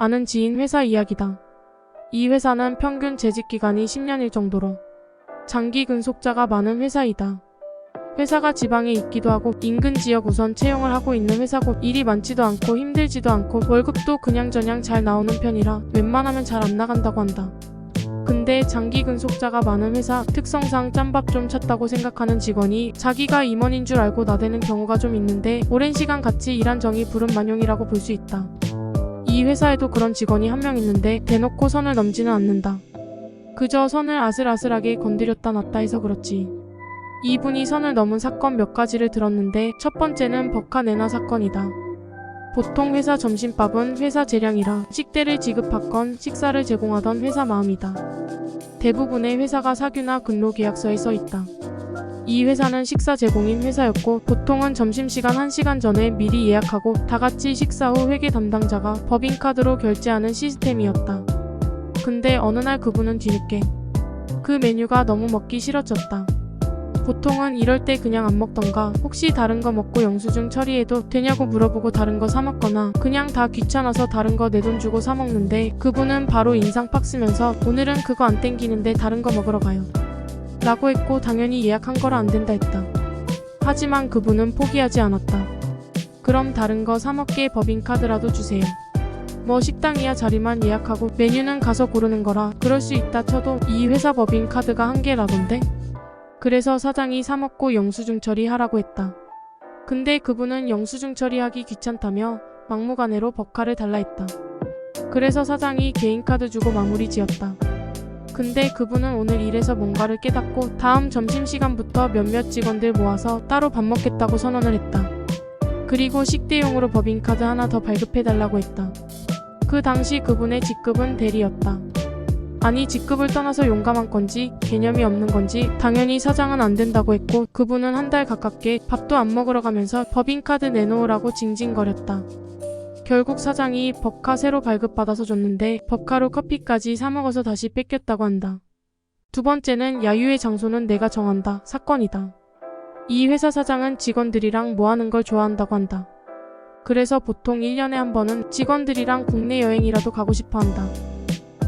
아는 지인 회사 이야기다. 이 회사는 평균 재직기간이 10년일 정도로 장기 근속자가 많은 회사이다. 회사가 지방에 있기도 하고 인근 지역 우선 채용을 하고 있는 회사고 일이 많지도 않고 힘들지도 않고 월급도 그냥저냥 잘 나오는 편이라 웬만하면 잘 안 나간다고 한다. 근데 장기 근속자가 많은 회사 특성상 짬밥 좀 찼다고 생각하는 직원이 자기가 임원인 줄 알고 나대는 경우가 좀 있는데 오랜 시간 같이 일한 정이 불은만용이라고 볼 수 있다. 이 회사에도 그런 직원이 한 명 있는데 대놓고 선을 넘지는 않는다. 그저 선을 아슬아슬하게 건드렸다 놨다 해서 그렇지. 이분이 선을 넘은 사건 몇 가지를 들었는데 첫 번째는 법카 내나 사건이다. 보통 회사 점심밥은 회사 재량이라 식대를 지급받건 식사를 제공하던 회사 마음이다. 대부분의 회사가 사규나 근로계약서에 써있다. 이 회사는 식사 제공인 회사였고 보통은 점심시간 1시간 전에 미리 예약하고 다같이 식사 후 회계 담당자가 법인카드로 결제하는 시스템이었다. 근데 어느 날 그분은 뒤늦게 그 메뉴가 너무 먹기 싫어졌다. 보통은 이럴 때 그냥 안 먹던가 혹시 다른 거 먹고 영수증 처리해도 되냐고 물어보고 다른 거 사 먹거나 그냥 다 귀찮아서 다른 거 내 돈 주고 사 먹는데 그분은 바로 인상 팍 쓰면서 오늘은 그거 안 땡기는데 다른 거 먹으러 가요 라고 했고 당연히 예약한 거라 안 된다 했다. 하지만 그분은 포기하지 않았다. 그럼 다른 거 사 먹게 법인카드라도 주세요. 뭐 식당이야 자리만 예약하고 메뉴는 가서 고르는 거라 그럴 수 있다 쳐도 이 회사 법인카드가 한 개라던데? 그래서 사장이 사 먹고 영수증 처리하라고 했다. 근데 그분은 영수증 처리하기 귀찮다며 막무가내로 법카를 달라 했다. 그래서 사장이 개인카드 주고 마무리 지었다. 근데 그분은 오늘 일에서 뭔가를 깨닫고 다음 점심시간부터 몇몇 직원들 모아서 따로 밥 먹겠다고 선언을 했다. 그리고 식대용으로 법인카드 하나 더 발급해달라고 했다. 그 당시 그분의 직급은 대리였다. 아니 직급을 떠나서 용감한 건지 개념이 없는 건지 당연히 사장은 안 된다고 했고 그분은 한 달 가깝게 밥도 안 먹으러 가면서 법인카드 내놓으라고 징징거렸다. 결국 사장이 법카 새로 발급받아서 줬는데 법카로 커피까지 사 먹어서 다시 뺏겼다고 한다. 두 번째는 야유의 장소는 내가 정한다 사건이다. 이 회사 사장은 직원들이랑 뭐 하는 걸 좋아한다고 한다. 그래서 보통 1년에 한 번은 직원들이랑 국내 여행이라도 가고 싶어 한다.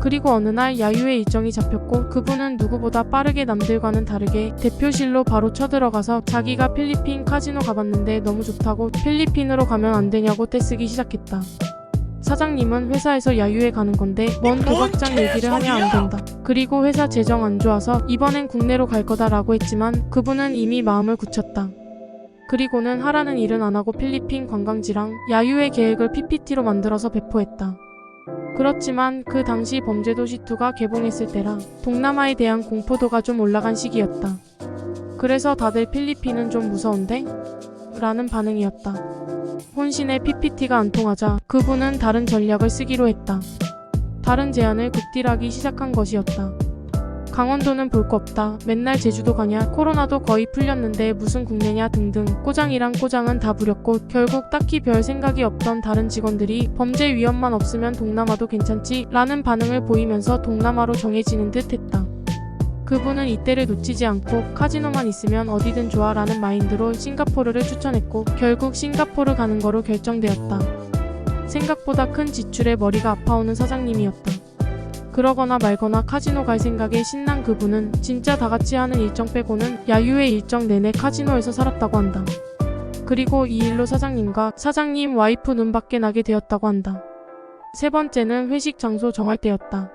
그리고 어느 날 야유의 일정이 잡혔고 그분은 누구보다 빠르게 남들과는 다르게 대표실로 바로 쳐들어가서 자기가 필리핀 카지노 가봤는데 너무 좋다고 필리핀으로 가면 안 되냐고 떼쓰기 시작했다. 사장님은 회사에서 야유회 가는 건데 뭔 도박장 얘기를 하냐 안 된다. 그리고 회사 재정 안 좋아서 이번엔 국내로 갈 거다 라고 했지만 그분은 이미 마음을 굳혔다. 그리고는 하라는 일은 안 하고 필리핀 관광지랑 야유회 계획을 PPT로 만들어서 배포했다. 그렇지만 그 당시 범죄도시2가 개봉했을 때라 동남아에 대한 공포도가 좀 올라간 시기였다. 그래서 다들 필리핀은 좀 무서운데? 라는 반응이었다. 혼신의 PPT가 안 통하자 그분은 다른 전략을 쓰기로 했다. 다른 제안을 극딜하기 시작한 것이었다. 강원도는 볼 거 없다. 맨날 제주도 가냐. 코로나도 거의 풀렸는데 무슨 국내냐 등등 꼬장이랑 꼬장은 다 부렸고 결국 딱히 별 생각이 없던 다른 직원들이 범죄 위험만 없으면 동남아도 괜찮지 라는 반응을 보이면서 동남아로 정해지는 듯 했다. 그분은 이때를 놓치지 않고 카지노만 있으면 어디든 좋아 라는 마인드로 싱가포르를 추천했고 결국 싱가포르 가는 거로 결정되었다. 생각보다 큰 지출에 머리가 아파오는 사장님이었다. 그러거나 말거나 카지노 갈 생각에 신난 그분은 진짜 다같이 하는 일정 빼고는 야유회 일정 내내 카지노에서 살았다고 한다. 그리고 이 일로 사장님과 사장님 와이프 눈밖에 나게 되었다고 한다. 세 번째는 회식 장소 정할 때였다.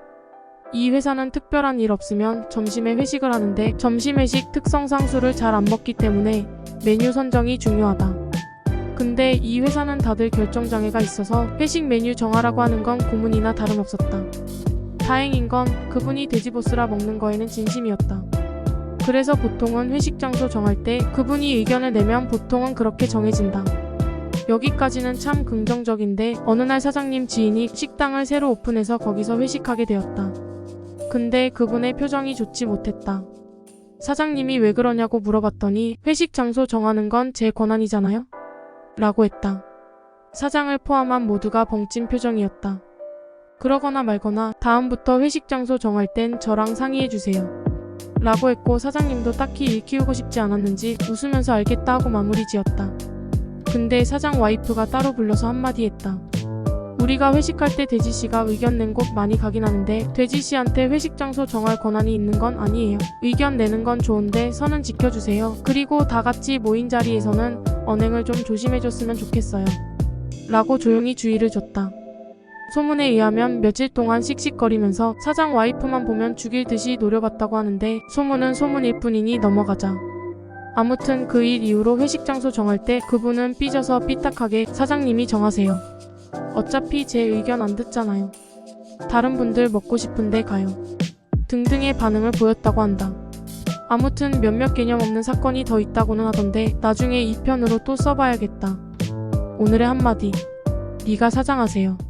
이 회사는 특별한 일 없으면 점심에 회식을 하는데 점심 회식 특성상 술을 잘 안 먹기 때문에 메뉴 선정이 중요하다. 근데 이 회사는 다들 결정장애가 있어서 회식 메뉴 정하라고 하는 건 고문이나 다름없었다. 다행인 건 그분이 돼지보스라 먹는 거에는 진심이었다. 그래서 보통은 회식 장소 정할 때 그분이 의견을 내면 보통은 그렇게 정해진다. 여기까지는 참 긍정적인데 어느 날 사장님 지인이 식당을 새로 오픈해서 거기서 회식하게 되었다. 근데 그분의 표정이 좋지 못했다. 사장님이 왜 그러냐고 물어봤더니 회식 장소 정하는 건 제 권한이잖아요? 라고 했다. 사장을 포함한 모두가 벙찐 표정이었다. 그러거나 말거나 다음부터 회식 장소 정할 땐 저랑 상의해주세요. 라고 했고 사장님도 딱히 일 키우고 싶지 않았는지 웃으면서 알겠다 하고 마무리 지었다. 근데 사장 와이프가 따로 불러서 한마디 했다. 우리가 회식할 때 돼지씨가 의견 낸 곳 많이 가긴 하는데 돼지씨한테 회식 장소 정할 권한이 있는 건 아니에요. 의견 내는 건 좋은데 선은 지켜주세요. 그리고 다 같이 모인 자리에서는 언행을 좀 조심해줬으면 좋겠어요. 라고 조용히 주의를 줬다. 소문에 의하면 며칠 동안 씩씩거리면서 사장 와이프만 보면 죽일 듯이 노려봤다고 하는데 소문은 소문일 뿐이니 넘어가자. 아무튼 그 일 이후로 회식 장소 정할 때 그분은 삐져서 삐딱하게 사장님이 정하세요. 어차피 제 의견 안 듣잖아요. 다른 분들 먹고 싶은데 가요. 등등의 반응을 보였다고 한다. 아무튼 몇몇 개념 없는 사건이 더 있다고는 하던데 나중에 2편으로 또 써봐야겠다. 오늘의 한마디. 네가 사장하세요.